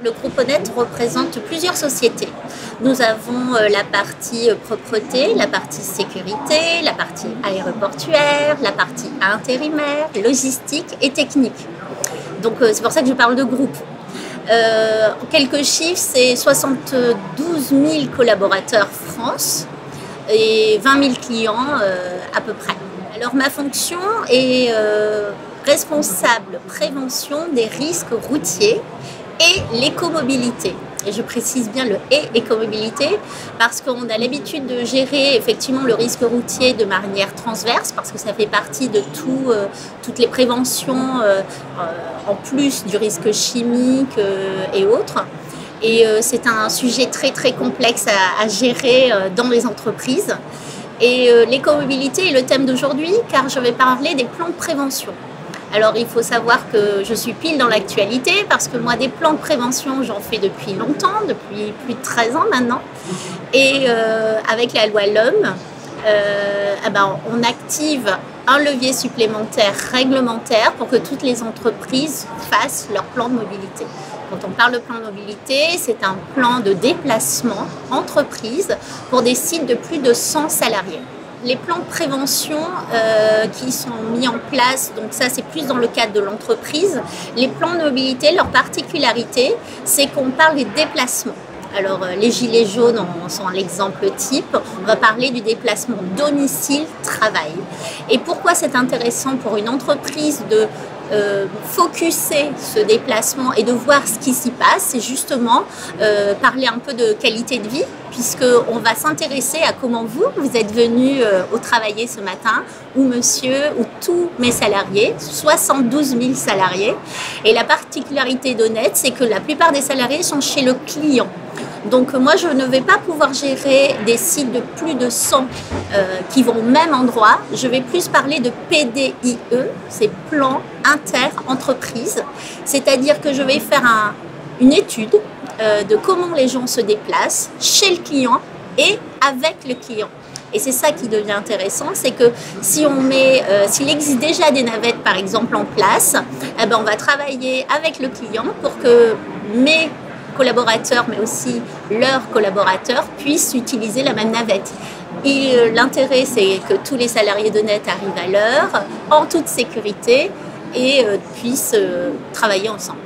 Le groupe Honnête représente plusieurs sociétés. Nous avons la partie propreté, la partie sécurité, la partie aéroportuaire, la partie intérimaire, logistique et technique. Donc c'est pour ça que je parle de groupe. En quelques chiffres, c'est 72 000 collaborateurs France et 20 000 clients à peu près. Alors ma fonction est responsable prévention des risques routiers et l'écomobilité. Et je précise bien le « et » écomobilité parce qu'on a l'habitude de gérer effectivement le risque routier de manière transverse parce que ça fait partie de toutes les préventions en plus du risque chimique et autres. Et c'est un sujet très très complexe à gérer dans les entreprises. Et l'écomobilité est le thème d'aujourd'hui car je vais parler des plans de prévention. Alors il faut savoir que je suis pile dans l'actualité parce que moi des plans de prévention j'en fais depuis longtemps, depuis plus de 13 ans maintenant. Et avec la loi LOM, on active un levier supplémentaire réglementaire pour que toutes les entreprises fassent leur plan de mobilité. Quand on parle de plan de mobilité, c'est un plan de déplacement entreprise pour des sites de plus de 100 salariés. Les plans de prévention qui sont mis en place, donc ça c'est plus dans le cadre de l'entreprise. Les plans de mobilité, leur particularité, c'est qu'on parle des déplacements. Alors les gilets jaunes en sont l'exemple type. On va parler du déplacement domicile-travail. Et pourquoi c'est intéressant pour une entreprise de focuser ce déplacement et de voir ce qui s'y passe, c'est justement parler un peu de qualité de vie, puisqu'on va s'intéresser à comment vous êtes venu au travailler ce matin, ou monsieur, ou tous mes salariés, 72 000 salariés. Et la particularité d'Honnête, c'est que la plupart des salariés sont chez le client. Donc moi, je ne vais pas pouvoir gérer des sites de plus de 100 qui vont au même endroit. Je vais plus parler de PDIE, c'est plan inter-entreprise. C'est-à-dire que je vais faire une étude de comment les gens se déplacent chez le client et avec le client. Et c'est ça qui devient intéressant, c'est que si s'il existe déjà des navettes par exemple en place, on va travailler avec le client pour que mes collaborateurs, mais aussi leurs collaborateurs puissent utiliser la même navette. Et l'intérêt, c'est que tous les salariés d'Honnête arrivent à l'heure, en toute sécurité, et puissent travailler ensemble.